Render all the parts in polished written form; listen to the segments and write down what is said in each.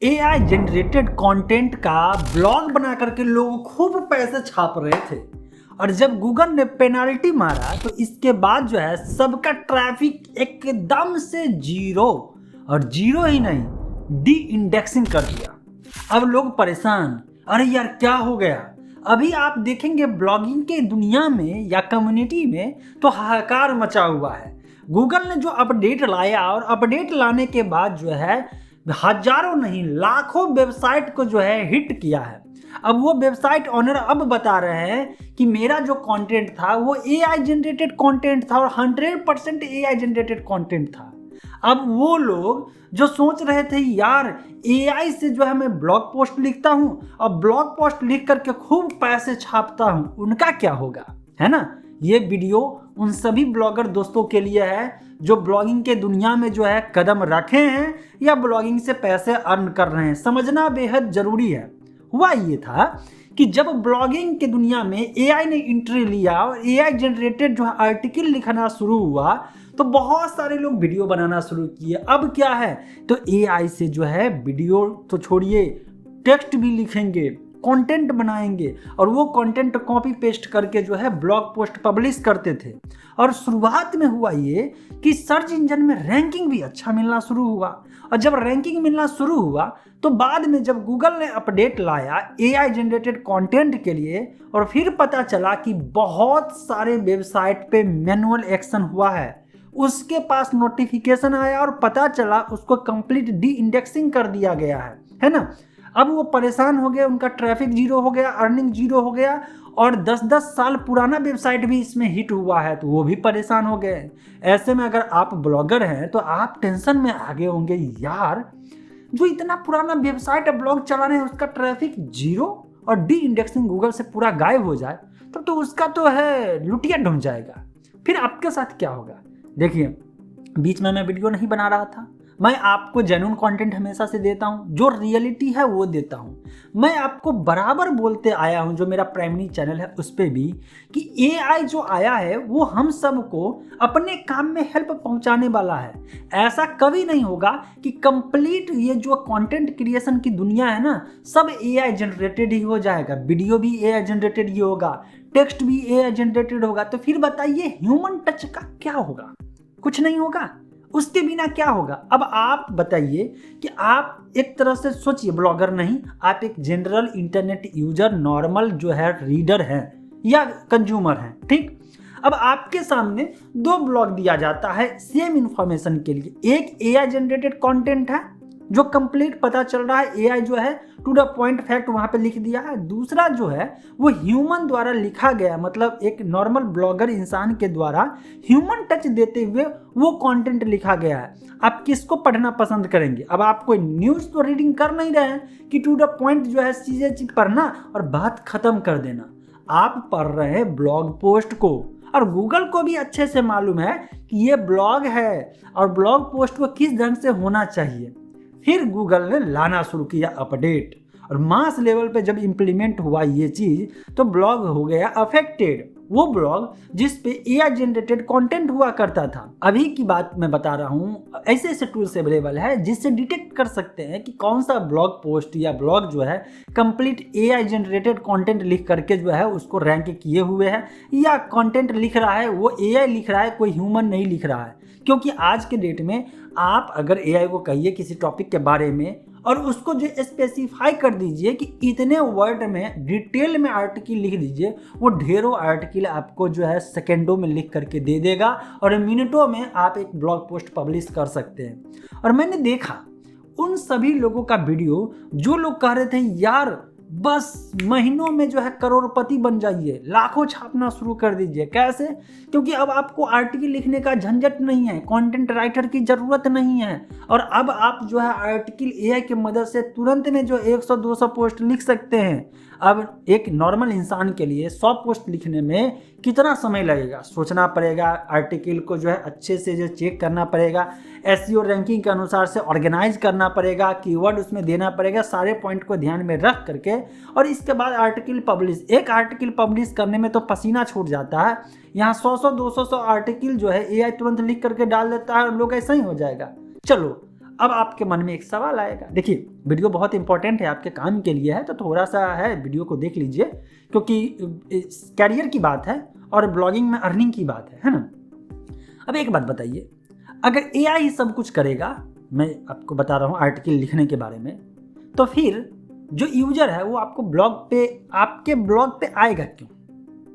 AI generated content का blog बना करके लोग खूब पैसे छाप रहे थे। और जब गूगल ने पेनाल्टी मारा तो इसके बाद जो है सबका ट्रैफिक एकदम से जीरो, और जीरो ही नहीं, डी इंडेक्सिंग कर दिया। अब लोग परेशान, अरे यार क्या हो गया। अभी आप देखेंगे ब्लॉगिंग के दुनिया में या कम्युनिटी में तो हाहाकार मचा हुआ है। गूगल ने जो अपडेट लाया और अपडेट लाने के बाद जो है हजारों नहीं लाखों वेबसाइट को जो है हिट किया है। अब वो वेबसाइट ओनर अब बता रहे हैं कि मेरा जो कंटेंट था वो एआई जनरेटेड कंटेंट था और 100% एआई जनरेटेड कंटेंट था। अब वो लोग जो सोच रहे थे यार एआई से जो है मैं ब्लॉग पोस्ट लिखता हूँ और ब्लॉग पोस्ट लिख करके खूब पैसे छापता हूँ, उनका क्या होगा, है ना। ये वीडियो उन सभी ब्लॉगर दोस्तों के लिए है जो ब्लॉगिंग के दुनिया में जो है कदम रखे हैं या ब्लॉगिंग से पैसे अर्न कर रहे हैं। समझना बेहद ज़रूरी है। हुआ ये था कि जब ब्लॉगिंग के दुनिया में एआई ने एंट्री लिया और एआई जनरेटेड जो है आर्टिकल लिखना शुरू हुआ तो बहुत सारे लोग वीडियो बनाना शुरू किए। अब क्या है तो एआई से जो है वीडियो तो छोड़िए, टेक्स्ट भी लिखेंगे, कंटेंट बनाएंगे और वो कंटेंट कॉपी पेस्ट करके जो है ब्लॉग पोस्ट पब्लिश करते थे। और शुरुआत में हुआ ये कि सर्च इंजन में रैंकिंग भी अच्छा मिलना शुरू हुआ, और जब रैंकिंग मिलना शुरू हुआ तो बाद में जब गूगल ने अपडेट लाया एआई जनरेटेड कंटेंट के लिए और फिर पता चला कि बहुत सारे वेबसाइट पे मैनुअल एक्शन हुआ है, उसके पास नोटिफिकेशन आया और पता चला उसको कंप्लीट डी इंडेक्सिंग कर दिया गया है ना। अब वो परेशान हो गए, उनका ट्रैफिक जीरो हो गया, अर्निंग जीरो हो गया और 10-10 साल पुराना वेबसाइट भी इसमें हिट हुआ है तो वो भी परेशान हो गए। ऐसे में अगर आप ब्लॉगर हैं तो आप टेंशन में आगे होंगे, यार जो इतना पुराना वेबसाइट है ब्लॉग चला रहे हैं उसका ट्रैफिक जीरो और डी इंडेक्सिंग गूगल से पूरा गायब हो जाए तब तो उसका तो है लुटिया ढूंढ जाएगा। फिर आपके साथ क्या होगा। देखिए बीच में मैं वीडियो नहीं बना रहा था, मैं आपको जेन्युइन कंटेंट हमेशा से देता हूं, जो रियलिटी है वो देता हूं। मैं आपको बराबर बोलते आया हूं, जो मेरा प्राइमरी चैनल है उस पर भी, कि एआई जो आया है वो हम सबको अपने काम में हेल्प पहुंचाने वाला है। ऐसा कभी नहीं होगा कि कंप्लीट ये जो कंटेंट क्रिएशन की दुनिया है ना सब एआई जनरेटेड ही हो जाएगा। वीडियो भी एआई जनरेटेड ही होगा, टेक्स्ट भी एआई जनरेटेड होगा। तो फिर बताइए ह्यूमन टच का क्या होगा। कुछ नहीं होगा, उसके बिना क्या होगा। अब आप बताइए कि आप एक तरह से सोचिए, ब्लॉगर नहीं, आप एक जनरल इंटरनेट यूजर, नॉर्मल जो है रीडर हैं या कंज्यूमर हैं, ठीक। अब आपके सामने दो ब्लॉग दिया जाता है सेम इंफॉर्मेशन के लिए। एक एआई जनरेटेड कंटेंट है जो कंप्लीट पता चल रहा है एआई जो है टू द पॉइंट फैक्ट वहां पे लिख दिया है। दूसरा जो है वो ह्यूमन द्वारा लिखा गया, मतलब एक नॉर्मल ब्लॉगर इंसान के द्वारा ह्यूमन टच देते हुए वो कंटेंट लिखा गया है। आप किसको पढ़ना पसंद करेंगे। अब आप कोई न्यूज़ तो रीडिंग कर नहीं रहे हैं कि टू द पॉइंट जो है चीज़ें पढ़ना और बात खत्म कर देना। आप पढ़ रहे हैं ब्लॉग पोस्ट को, और गूगल को भी अच्छे से मालूम है कि ये ब्लॉग है और ब्लॉग पोस्ट को किस ढंग से होना चाहिए। फिर गूगल ने लाना शुरू किया अपडेट, और मास लेवल पे जब इम्प्लीमेंट हुआ ये चीज़ तो ब्लॉग हो गया अफेक्टेड। वो ब्लॉग जिस पे एआई जनरेटेड कंटेंट हुआ करता था। अभी की बात मैं बता रहा हूँ, ऐसे ऐसे टूल्स अवेलेबल है जिससे डिटेक्ट कर सकते हैं कि कौन सा ब्लॉग पोस्ट या ब्लॉग जो है कंप्लीट एआई जनरेटेड कंटेंट लिख करके जो है उसको रैंक किए हुए है, या कंटेंट लिख रहा है वो एआई लिख रहा है, कोई ह्यूमन नहीं लिख रहा है। क्योंकि आज के डेट में आप अगर एआई को कहिए किसी टॉपिक के बारे में और उसको जो स्पेसिफाई कर दीजिए कि इतने वर्ड में डिटेल में आर्टिकल लिख दीजिए, वो ढेरों आर्टिकल आपको जो है सेकेंडों में लिख करके दे देगा और मिनटों में आप एक ब्लॉग पोस्ट पब्लिश कर सकते हैं। और मैंने देखा उन सभी लोगों का वीडियो जो लोग कह रहे थे यार बस महीनों में जो है करोड़पति बन जाइए, लाखों छापना शुरू कर दीजिए। कैसे? क्योंकि अब आपको आर्टिकल लिखने का झंझट नहीं है, कंटेंट राइटर की ज़रूरत नहीं है, और अब आप जो है आर्टिकल एआई की मदद से तुरंत में जो 100-200 पोस्ट लिख सकते हैं। अब एक नॉर्मल इंसान के लिए 100 पोस्ट लिखने में कितना समय लगेगा, सोचना पड़ेगा, आर्टिकल को जो है अच्छे से जो चेक करना पड़ेगा, एसईओ रैंकिंग के अनुसार से ऑर्गेनाइज करना पड़ेगा, कीवर्ड उसमें देना पड़ेगा, सारे पॉइंट को ध्यान में रख करके, और इसके बाद आर्टिकल पब्लिश। एक आर्टिकल पब्लिश करने में तो पसीना छूट जाता है, यहाँ 100-200 आर्टिकल जो है एआई तुरंत लिख करके डाल देता है और लोग ऐसा ही हो जाएगा। चलो अब आपके मन में एक सवाल आएगा, देखिए वीडियो बहुत इंपॉर्टेंट है, आपके काम के लिए है, तो थोड़ा सा है वीडियो को देख लीजिए, क्योंकि कैरियर की बात है और ब्लॉगिंग में अर्निंग की बात है ना। अब एक बात बताइए, अगर एआई ही सब कुछ करेगा, मैं आपको बता रहा हूँ आर्टिकल लिखने के बारे में, तो फिर जो यूजर है वो आपके ब्लॉग पे आएगा क्यों?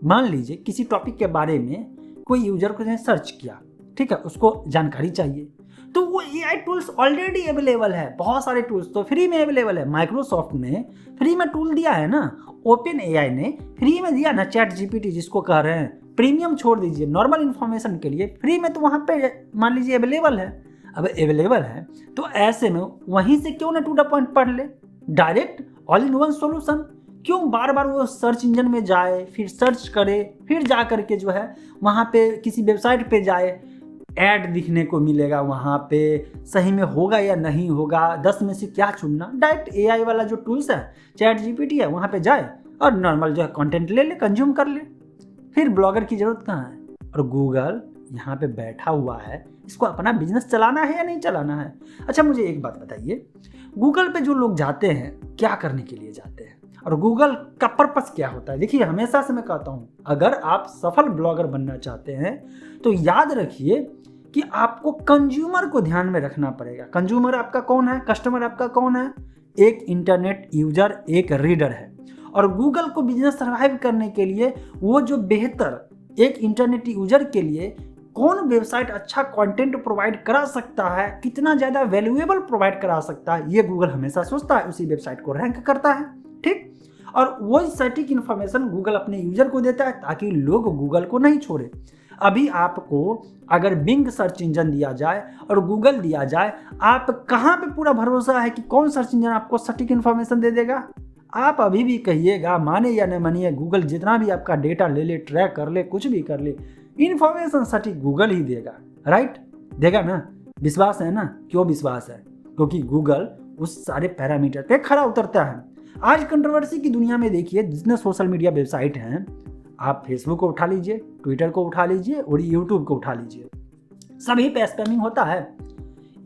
मान लीजिए किसी टॉपिक के बारे में कोई यूजर को सर्च किया, ठीक है, उसको जानकारी चाहिए, तो वो एआई टूल्स ऑलरेडी अवेलेबल है, बहुत सारे टूल्स तो फ्री में अवेलेबल है। माइक्रोसॉफ्ट ने फ्री में टूल दिया है ना, ओपन एआई ने फ्री में दिया ना, चैट जीपीटी जिसको कह रहे हैं। प्रीमियम छोड़ दीजिए, नॉर्मल इन्फॉर्मेशन के लिए फ्री में तो वहाँ पे मान लीजिए अवेलेबल है। अब अवेलेबल है तो ऐसे में वहीं से क्यों ना टू द पॉइंट पढ़ ले, direct all in one solution. क्यों बार बार वो सर्च इंजन में जाए, फिर सर्च करे, फिर जा करके जो है वहाँ पे किसी वेबसाइट पे जाए, ऐड दिखने को मिलेगा, वहाँ पे सही में होगा या नहीं होगा, 10 में से क्या चुनना। डायरेक्ट एआई वाला जो टूल्स है, चैट जीपीटी है, वहाँ पे जाए और नॉर्मल जो है कंटेंट ले ले, कंज्यूम कर ले। फिर ब्लॉगर की ज़रूरत कहाँ है? और गूगल यहाँ पे बैठा हुआ है, इसको अपना बिजनेस चलाना है या नहीं चलाना है? अच्छा मुझे एक बात बताइए, गूगल पे जो लोग जाते हैं क्या करने के लिए जाते हैं, और गूगल का पर्पस क्या होता है? देखिए हमेशा से मैं कहता हूँ, अगर आप सफल ब्लॉगर बनना चाहते हैं तो याद रखिए कि आपको कंज्यूमर को ध्यान में रखना पड़ेगा। कंज्यूमर आपका कौन है? कस्टमर आपका कौन है? एक इंटरनेट यूजर, एक रीडर है। और गूगल को बिजनेस सर्वाइव करने के लिए वो जो बेहतर एक इंटरनेट यूजर के लिए कौन वेबसाइट अच्छा कंटेंट प्रोवाइड करा सकता है, कितना ज़्यादा वैल्यूएबल प्रोवाइड करा सकता है, ये गूगल हमेशा सोचता है, उसी वेबसाइट को रैंक करता है, ठीक। और वही सटीक इन्फॉर्मेशन गूगल अपने यूजर को देता है ताकि लोग गूगल को नहीं छोड़े। अभी आपको अगर बिंग सर्च इंजन दिया जाए और गूगल दिया जाए, आप कहाँ पे पूरा भरोसा है कि कौन सर्च इंजन आपको सटीक इन्फॉर्मेशन दे देगा? आप अभी भी कहिएगा, माने या न मानिए, गूगल जितना भी आपका डेटा ले ले, ट्रैक कर ले, कुछ भी कर ले, इन्फॉर्मेशन सटीक गूगल ही देगा, राइट? देगा ना? विश्वास है ना? क्यों विश्वास है? क्योंकि गूगल उस सारे पैरामीटर पे खरा उतरता है। आज कंट्रोवर्सी की दुनिया में देखिए, जितने सोशल मीडिया वेबसाइट हैं, आप फेसबुक को उठा लीजिए, ट्विटर को उठा लीजिए और यूट्यूब को उठा लीजिए, सभी पे स्पैमिंग होता है।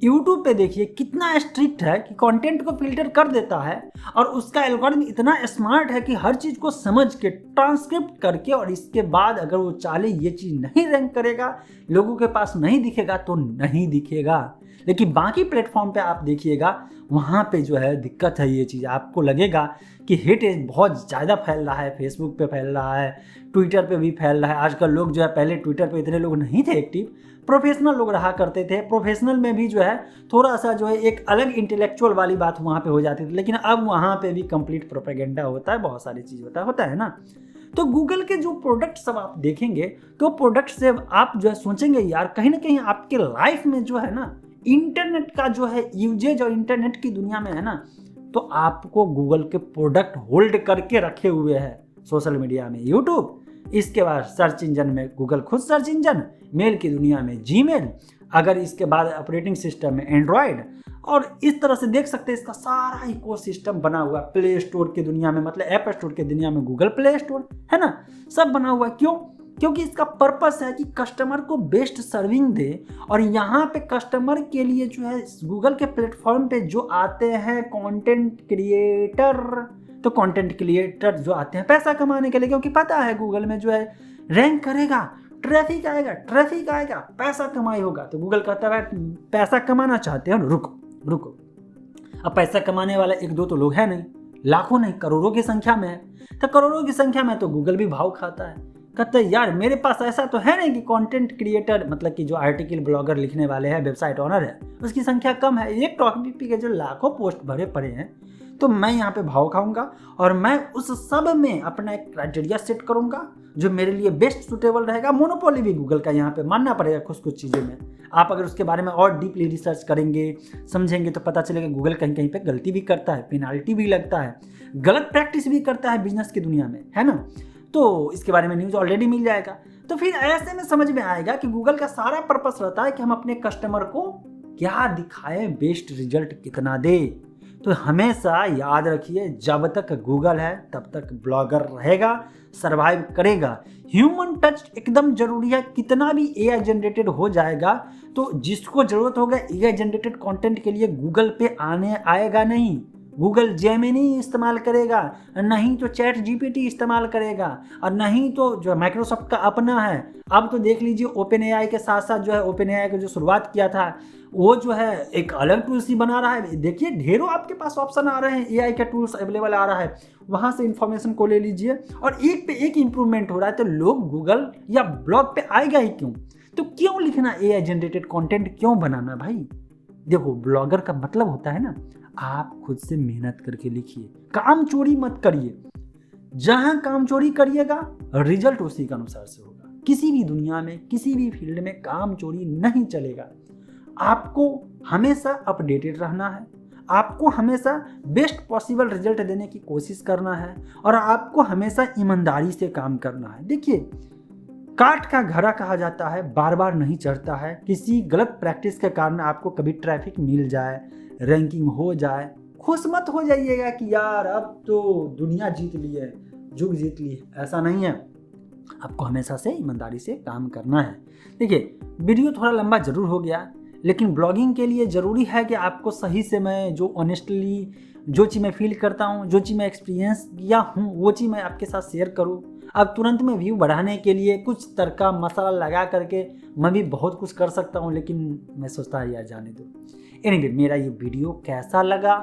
यूट्यूब पे देखिए कितना स्ट्रिक्ट है कि कंटेंट को फिल्टर कर देता है, और उसका एल्गोरिथम इतना स्मार्ट है कि हर चीज़ को समझ के ट्रांसक्रिप्ट करके, और इसके बाद अगर वो चाहे ये चीज़ नहीं रैंक करेगा, लोगों के पास नहीं दिखेगा तो नहीं दिखेगा। लेकिन बाकी प्लेटफॉर्म पे आप देखिएगा, वहाँ पे जो है दिक्कत है। ये चीज़ आपको लगेगा कि हेट बहुत ज़्यादा फैल रहा है, फेसबुक पे फैल रहा है, ट्विटर पे भी फैल रहा है। आजकल लोग जो है, पहले ट्विटर पे इतने लोग नहीं थे एक्टिव, प्रोफेशनल लोग रहा करते थे। प्रोफेशनल में भी जो है थोड़ा सा जो है एक अलग इंटेलेक्चुअल वाली बात वहाँ पे हो जाती थी, लेकिन अब वहाँ पे भी कंप्लीट प्रोपेगेंडा होता है, बहुत सारी चीज़ होता है ना। तो गूगल के जो प्रोडक्ट सब आप देखेंगे, तो प्रोडक्ट से आप जो है सोचेंगे यार, कहीं ना कहीं आपके लाइफ में जो है ना, इंटरनेट का जो है यूजेज और इंटरनेट की दुनिया में है ना, तो आपको गूगल के प्रोडक्ट होल्ड करके रखे हुए हैं। सोशल मीडिया में यूट्यूब, इसके बाद सर्च इंजन में गूगल खुद सर्च इंजन, मेल की दुनिया में जीमेल, अगर इसके बाद ऑपरेटिंग सिस्टम में एंड्रॉयड, और इस तरह से देख सकते हैं इसका सारा इकोसिस्टम बना हुआ है। प्ले स्टोर की दुनिया में, मतलब ऐप स्टोर की दुनिया में गूगल प्ले स्टोर है ना, सब बना हुआ है। क्यों? क्योंकि इसका पर्पस है कि कस्टमर को बेस्ट सर्विंग दे। और यहाँ पे कस्टमर के लिए जो है गूगल के प्लेटफॉर्म पे जो आते हैं कंटेंट क्रिएटर, तो कंटेंट क्रिएटर जो आते हैं पैसा कमाने के लिए, क्योंकि पता है गूगल में जो है रैंक करेगा, ट्रैफिक आएगा, पैसा कमाई होगा। तो गूगल कहता है पैसा कमाना चाहते हो, रुको। अब पैसा कमाने वाला एक दो तो लोग हैं नहीं, लाखों नहीं, करोड़ों की संख्या में है। तो करोड़ों की संख्या में तो गूगल भी भाव खाता है, कहते हैं यार मेरे पास ऐसा तो है नहीं कि कंटेंट क्रिएटर, मतलब कि जो आर्टिकल ब्लॉगर लिखने वाले हैं, वेबसाइट ओनर है, उसकी संख्या कम है। एक टॉपिक के जो लाखों पोस्ट भरे पड़े हैं, तो मैं यहाँ पे भाव खाऊंगा और मैं उस सब में अपना एक क्राइटेरिया सेट करूंगा जो मेरे लिए बेस्ट सुटेबल रहेगा। मोनोपोली भी गूगल का यहाँ पे मानना पड़ेगा कुछ चीज़ों में। आप अगर उसके बारे में और डीपली रिसर्च करेंगे, समझेंगे, तो पता चलेगा गूगल कहीं कहीं पे गलती भी करता है, पेनाल्टी भी लगता है, गलत प्रैक्टिस भी करता है बिजनेस की दुनिया में, है ना। तो इसके बारे में न्यूज़ ऑलरेडी मिल जाएगा। तो फिर ऐसे में समझ में आएगा कि गूगल का सारा पर्पस रहता है कि हम अपने कस्टमर को क्या दिखाएं, बेस्ट रिजल्ट कितना दे। तो हमेशा याद रखिए, जब तक गूगल है तब तक ब्लॉगर रहेगा, सरवाइव करेगा। ह्यूमन टच एकदम जरूरी है। कितना भी एआई जनरेटेड हो जाएगा तो जिसको ज़रूरत होगा एआई जनरेटेड कंटेंट के लिए गूगल पे आएगा नहीं, गूगल जेमिनी इस्तेमाल करेगा, नहीं तो चैट जीपीटी इस्तेमाल करेगा, और नहीं तो जो माइक्रोसॉफ्ट का अपना है। अब तो देख लीजिए ओपन एआई के साथ साथ जो है ओपन एआई का जो शुरुआत किया था वो जो है एक अलग टूल्स ही बना रहा है। देखिए ढेरों आपके पास ऑप्शन आ रहे हैं, एआई के टूल्स अवेलेबल आ रहा है, वहाँ से इन्फॉर्मेशन को ले लीजिए और एक पे एक इम्प्रूवमेंट हो रहा है। तो लोग गूगल या ब्लॉग पे आएगा ही क्यों? तो क्यों लिखना एआई जनरेटेड कंटेंट, क्यों बनाना भाई? देखो ब्लॉगर का मतलब होता है ना, आप खुद से मेहनत करके लिखिए, काम चोरी मत करिए। जहां काम चोरी करिएगा रिजल्ट उसी के अनुसार से होगा। किसी भी दुनिया में किसी भी फील्ड में काम चोरी नहीं चलेगा। आपको हमेशा अपडेटेड रहना है, आपको हमेशा बेस्ट पॉसिबल रिजल्ट देने की कोशिश करना है और आपको हमेशा ईमानदारी से काम करना है। देखिए काठ का घड़ा कहा जाता है, बार बार नहीं चढ़ता है। किसी गलत प्रैक्टिस के कारण आपको कभी ट्रैफिक मिल जाए, रैंकिंग हो जाए, खुश मत हो जाइएगा कि यार अब तो दुनिया जीत ली है, जुग जीत ली है। ऐसा नहीं है, आपको हमेशा से ईमानदारी से काम करना है। देखिए वीडियो थोड़ा लंबा जरूर हो गया, लेकिन ब्लॉगिंग के लिए ज़रूरी है कि आपको सही से मैं जो ऑनेस्टली जो चीज़ मैं फील करता हूँ, जो चीज़ मैं एक्सपीरियंस किया हूँ, वो चीज़ मैं आपके साथ शेयर करूँ। अब तुरंत में व्यू बढ़ाने के लिए कुछ तड़का मसाला लगा करके मैं भी बहुत कुछ कर सकता हूँ, लेकिन मैं सोचता है यार जाने दो। एनीवे मेरा ये वीडियो कैसा लगा